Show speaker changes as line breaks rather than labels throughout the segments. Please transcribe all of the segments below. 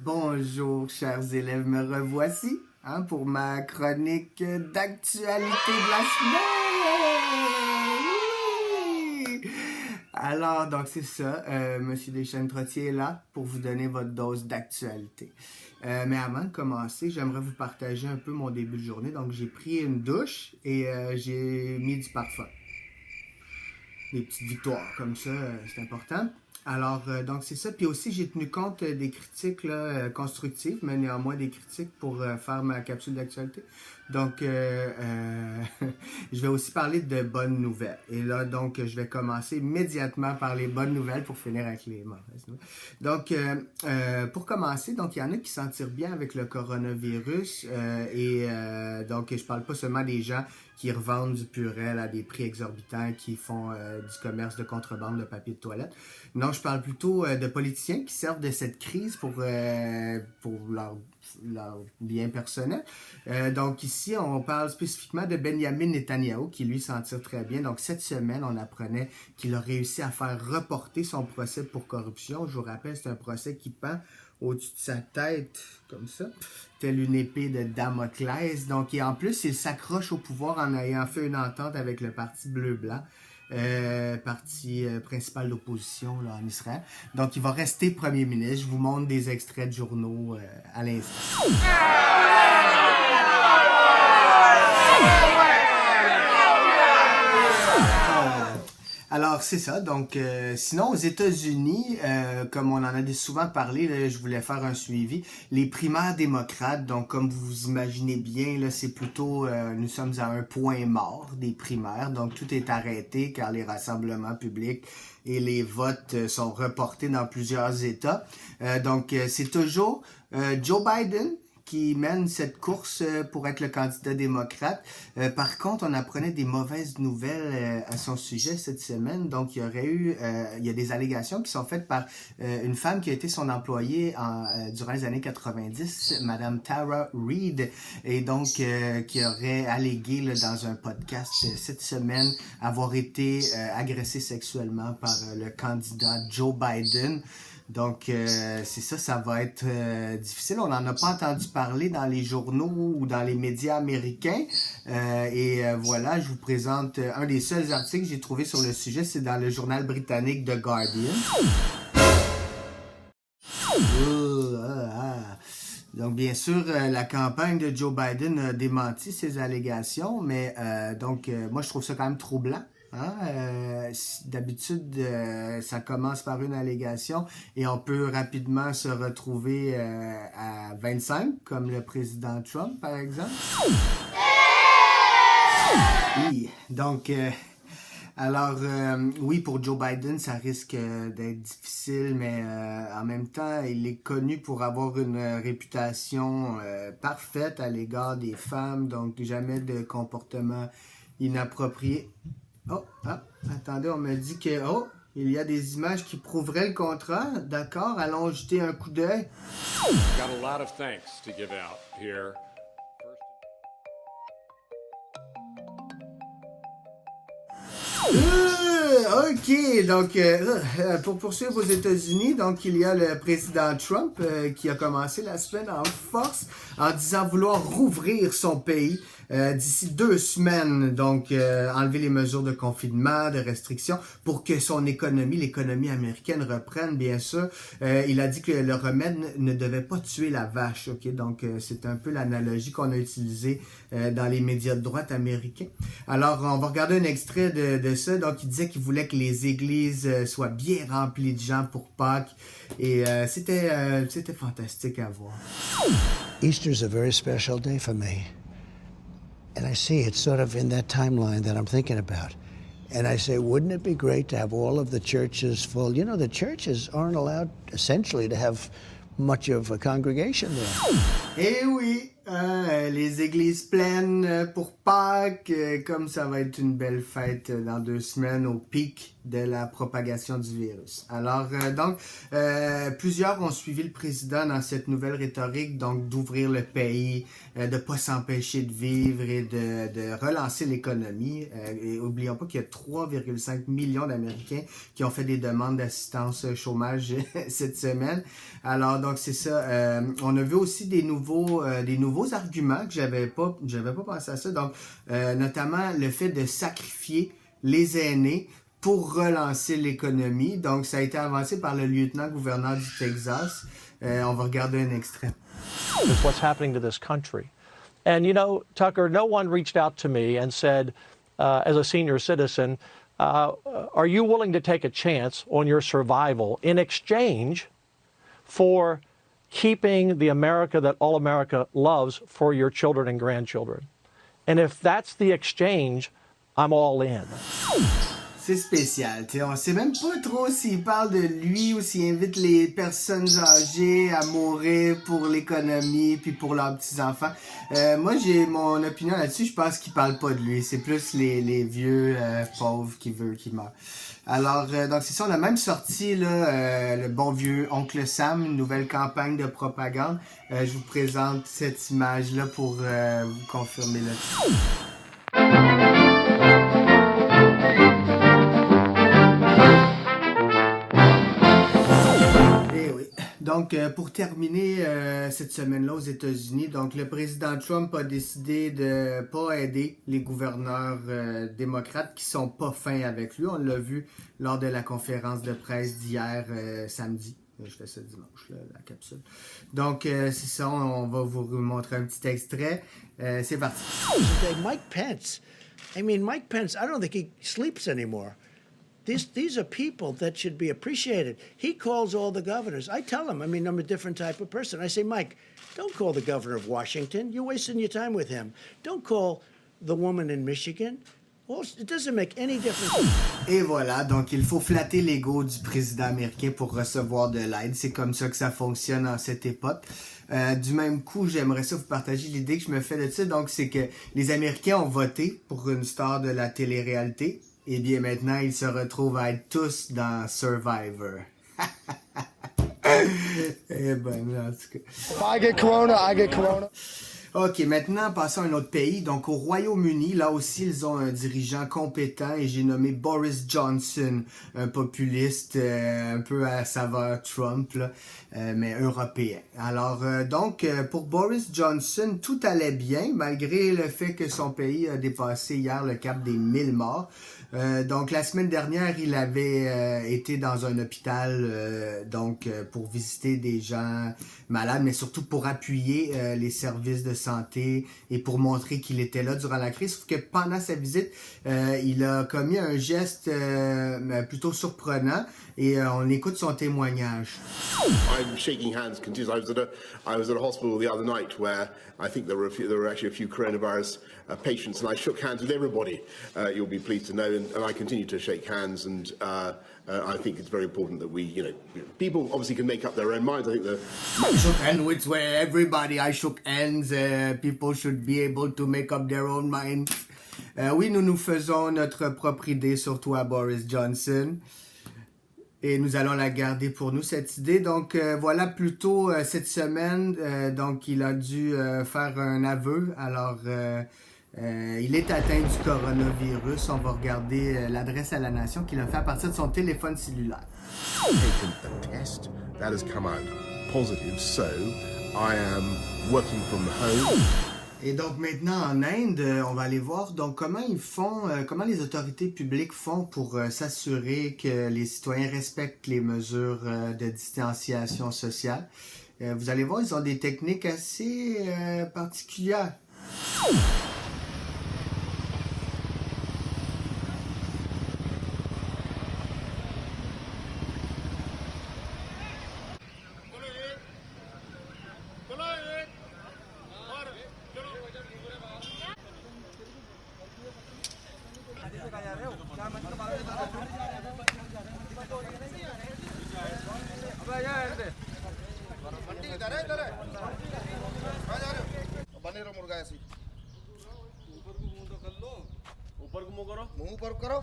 Bonjour, chers élèves, me revoici pour ma chronique d'actualité de la semaine. Oui! Alors, donc c'est ça, Monsieur Deschênes-Trottier est là pour vous donner votre dose d'actualité. Mais avant de commencer, j'aimerais vous partager un peu mon début de journée. Donc, j'ai pris une douche et j'ai mis du parfum. Des petites victoires comme ça, c'est important. Alors, donc c'est ça. Puis aussi, j'ai tenu compte des critiques là, constructives, mais néanmoins des critiques pour faire ma capsule d'actualité. Donc, je vais aussi parler de bonnes nouvelles. Et là, donc, je vais commencer immédiatement par les bonnes nouvelles pour finir avec les mauvaises nouvelles. Donc, pour commencer, donc il y en a qui s'en tirent bien avec le coronavirus. Donc, je parle pas seulement des gens qui revendent du Purell à des prix exorbitants, qui font du commerce de contrebande de papier de toilette. Non, je parle plutôt de politiciens qui servent de cette crise pour leur bien personnel. Donc ici, on parle spécifiquement de Benjamin Netanyahu, qui lui s'en tire très bien. Donc cette semaine, on apprenait qu'il a réussi à faire reporter son procès pour corruption. Je vous rappelle, c'est un procès qui pend au-dessus de sa tête, comme ça, telle une épée de Damoclès. Donc, et en plus, il s'accroche au pouvoir en ayant fait une entente avec le Parti bleu-blanc, parti principal d'opposition là, en Israël. Donc, il va rester premier ministre. Je vous montre des extraits de journaux à l'instant. Alors, c'est ça. Donc, sinon, aux États-Unis, comme on en a souvent parlé, là, je voulais faire un suivi. Les primaires démocrates, donc comme vous imaginez bien, là, c'est plutôt, nous sommes à un point mort des primaires. Donc, tout est arrêté car les rassemblements publics et les votes sont reportés dans plusieurs États. Donc, c'est toujours Joe Biden qui mène cette course pour être le candidat démocrate. Par contre, on apprenait des mauvaises nouvelles à son sujet cette semaine. Donc, il y a des allégations qui sont faites par une femme qui a été son employée durant les années 90, Madame Tara Reid, et donc qui aurait allégué là, dans un podcast cette semaine avoir été agressée sexuellement par le candidat Joe Biden. Donc, c'est ça, ça va être difficile. On n'en a pas entendu parler dans les journaux ou dans les médias américains. Voilà, je vous présente un des seuls articles que j'ai trouvé sur le sujet. C'est dans le journal britannique The Guardian. Donc, bien sûr, la campagne de Joe Biden a démenti ces allégations, mais moi, je trouve ça quand même troublant. D'habitude, ça commence par une allégation et on peut rapidement se retrouver à 25, comme le président Trump, par exemple. Oui, donc, oui, pour Joe Biden, ça risque d'être difficile, mais en même temps, il est connu pour avoir une réputation parfaite à l'égard des femmes, donc jamais de comportement inapproprié. Attendez, on me dit que, il y a des images qui prouveraient le contraire. D'accord, allons jeter un coup d'œil.
Got a lot of thanks to give out here.
OK, donc pour poursuivre aux États-Unis, donc il y a le président Trump qui a commencé la semaine en force en disant vouloir rouvrir son pays d'ici 2 semaines, donc enlever les mesures de confinement, de restrictions pour que son économie, l'économie américaine reprenne, bien sûr. Il a dit que le remède ne devait pas tuer la vache, OK? Donc c'est un peu l'analogie qu'on a utilisée dans les médias de droite américains. Alors, on va regarder un extrait de ça. Donc, il disait qu'il voulait que les églises soient bien remplies de gens pour Pâques. Et c'était fantastique à voir.
Easter's a very special day for me. And I see it's sort of in that timeline that I'm thinking about. And I say, wouldn't it be great to have all of the churches full? You know, the churches aren't allowed, essentially, to have much of a congregation there.
Eh oui! Les églises pleines pour Pâques, comme ça va être une belle fête dans 2 semaines au pic de la propagation du virus. Alors, plusieurs ont suivi le président dans cette nouvelle rhétorique, donc d'ouvrir le pays, de pas s'empêcher de vivre et de relancer l'économie. Et oublions pas qu'il y a 3,5 millions d'Américains qui ont fait des demandes d'assistance chômage cette semaine. Alors, donc c'est ça. On a vu aussi des nouveaux arguments que j'avais pas pensé à ça. Donc, notamment le fait de sacrifier les aînés pour relancer l'économie. Donc, ça a été avancé par le lieutenant-gouverneur du Texas. On va regarder un extrait.
Is what's happening to this country. And you know, Tucker, no one reached out to me and said, as a senior citizen, are you willing to take a chance on your survival in exchange for keeping the America that all America loves for your children and grandchildren? And if that's the exchange, I'm all in.
C'est spécial, tu sais, on sait même pas trop s'il parle de lui ou s'il invite les personnes âgées à mourir pour l'économie puis pour leurs petits-enfants. Moi, j'ai mon opinion là-dessus, je pense qu'il parle pas de lui, c'est plus les vieux pauvres qui veulent qu'il meure. Alors, donc c'est ça, on a même sorti là, le bon vieux Oncle Sam, une nouvelle campagne de propagande. Je vous présente cette image-là pour vous confirmer là-dessus. Donc, pour terminer cette semaine-là aux États-Unis, donc le président Trump a décidé de pas aider les gouverneurs démocrates qui sont pas fins avec lui. On l'a vu lors de la conférence de presse d'hier samedi. Je fais ça dimanche, là, la capsule. Donc, c'est ça, on va vous montrer un petit extrait. C'est parti.
Mike Pence, Mike Pence, I don't think he sleeps anymore. These are people that should be appreciated. He calls all the governors. I tell him, I'm a different type of person. I say, Mike, don't call the governor of Washington. You're wasting your time with him. Don't call the woman in Michigan. Well, it doesn't make any difference.
Et voilà, donc il faut flatter l'ego du président américain pour recevoir de l'aide. C'est comme ça que ça fonctionne en cette époque. Du même coup, j'aimerais ça vous partager l'idée que je me fais de ça. Donc, c'est que les Américains ont voté pour une star de la télé-réalité. Et bien maintenant, ils se retrouvent à être tous dans Survivor. Eh ben, en tout cas.
If I get corona.
OK, maintenant, passons à un autre pays. Donc, au Royaume-Uni, là aussi, ils ont un dirigeant compétent et j'ai nommé Boris Johnson, un populiste un peu à saveur Trump, là, mais européen. Alors, donc, pour Boris Johnson, tout allait bien, malgré le fait que son pays a dépassé hier le cap des 1000 morts. Donc, la semaine dernière, il avait été dans un hôpital pour visiter des gens malades, mais surtout pour appuyer les services de santé et pour montrer qu'il était là durant la crise. Sauf que pendant sa visite, il a commis un geste plutôt surprenant et on écoute son témoignage.
I'm shaking hands continuously. I was at a hospital the other night where I think there were actually a few coronavirus patients, and I shook hands with everybody. You'll be pleased to know, and I continue to shake hands. And I think it's very important that people obviously can make up their own minds. I think
I shook hands with everybody. I shook hands. People should be able to make up their own minds. Oui, nous faisons notre propre idée, surtout à Boris Johnson. Et nous allons la garder pour nous, cette idée. Donc, voilà, plus tôt cette semaine, donc il a dû faire un aveu. Alors, il est atteint du coronavirus. On va regarder l'adresse à la nation qu'il a fait à partir de son téléphone cellulaire.
taken a test that has come out positive, so I am working from home.
Et donc maintenant en Inde, on va aller voir donc comment ils font, comment les autorités publiques font pour s'assurer que les citoyens respectent les mesures de distanciation sociale. Vous allez voir, ils ont des techniques assez particulières.
बनेरो मुर्गा ऐसे मुंह पर करो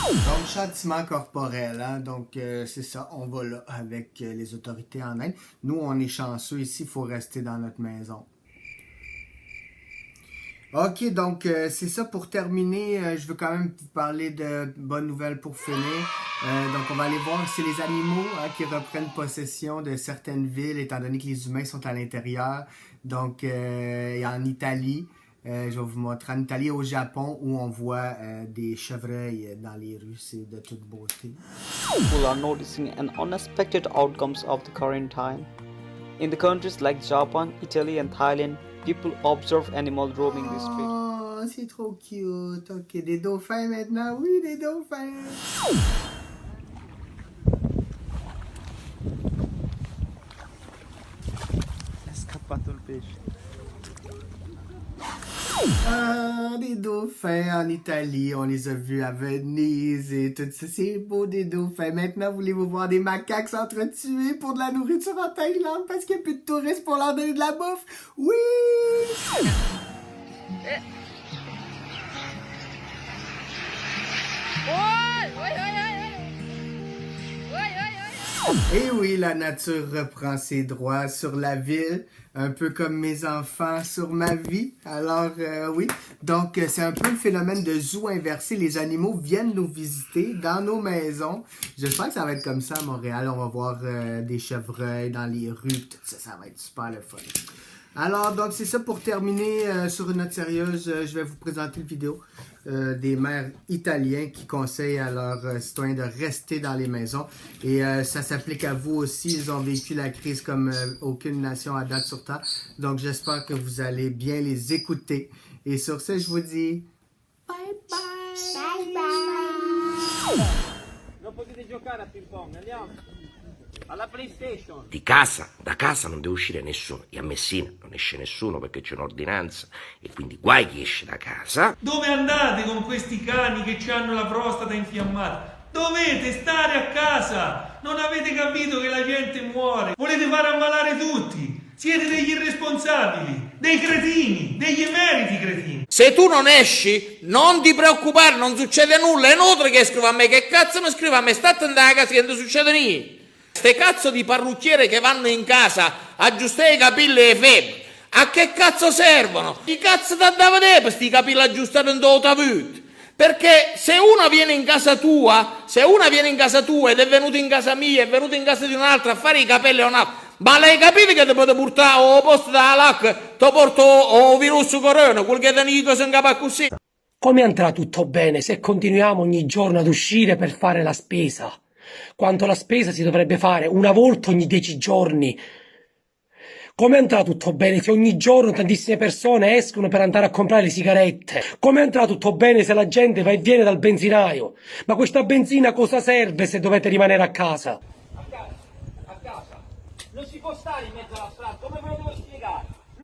Donc, châtiment corporel, hein? Donc c'est ça, on va là avec les autorités en Inde. Nous, on est chanceux ici, il faut rester dans notre maison. Ok, donc c'est ça pour terminer. Je veux quand même vous parler de bonnes nouvelles pour finir. Donc on va aller voir, c'est les animaux qui reprennent possession de certaines villes, étant donné que les humains sont à l'intérieur. Donc en Italie, je vais vous montrer en Italie et au Japon où on voit des chevreuils dans les rues. C'est de toute beauté.
People are noticing an unexpected outcomes of the current time. In the countries like Japan, Italy and Thailand, people observe animals roaming the street.
Oh, c'est trop cute. Ok, des dauphins maintenant. Oui, des dauphins.
È scappato il pesce.
Ah, des dauphins en Italie, on les a vus à Venise et tout ça, c'est beau des dauphins. Maintenant, voulez-vous voir des macaques s'entretuer pour de la nourriture en Thaïlande parce qu'il n'y a plus de touristes pour leur donner de la bouffe? Oui! Et oui, la nature reprend ses droits sur la ville, un peu comme mes enfants sur ma vie. Alors oui, donc c'est un peu le phénomène de zoo inversé. Les animaux viennent nous visiter dans nos maisons. J'espère que ça va être comme ça à Montréal. On va voir des chevreuils dans les rues, tout ça, ça va être super le fun. Alors, donc, c'est ça pour terminer sur une note sérieuse. Je vais vous présenter une vidéo des maires italiens qui conseillent à leurs citoyens de rester dans les maisons. Et ça s'applique à vous aussi. Ils ont vécu la crise comme aucune nation à date sur Terre. Donc, j'espère que vous allez bien les écouter. Et sur ce, je vous dis bye bye. Bye bye.
Non potete giocare a ping pong, andiamo. Alla PlayStation.
Da casa non deve uscire nessuno. E a Messina non esce nessuno perché c'è un'ordinanza e quindi guai chi esce da casa.
Dove andate con questi cani che hanno la prostata infiammata? Dovete stare a casa! Non avete capito che la gente muore? Volete far ammalare tutti? Siete degli irresponsabili, dei cretini, degli emeriti cretini.
Se tu non esci, non ti preoccupare, non succede nulla. È inutile che scriva a me. Che cazzo mi scrive a me? State andando a casa che non succede niente. Ste cazzo di parrucchiere che vanno in casa a aggiustare i capelli e le febbre, a che cazzo servono? Chi cazzo ti da vedere per sti capelli aggiustati in tutta vita? Perché se una viene in casa tua, ed è venuta in casa mia, è venuta in casa di un'altra a fare i capelli a un'altra, ma lei capite che ti potete portare o posto dalla LAC, ti porto o virus corona, quel che te ne dico in capo così?
Come andrà tutto bene se continuiamo ogni giorno ad uscire per fare la spesa? Quanto la spesa si dovrebbe fare una volta ogni 10 giorni. Come andrà tutto bene se ogni giorno tantissime persone escono per andare a comprare le sigarette? Come andrà tutto bene se la gente va e viene dal benzinaio? Ma questa benzina cosa serve se dovete rimanere a casa?
A casa. Non si può stare in mezzo alla strada.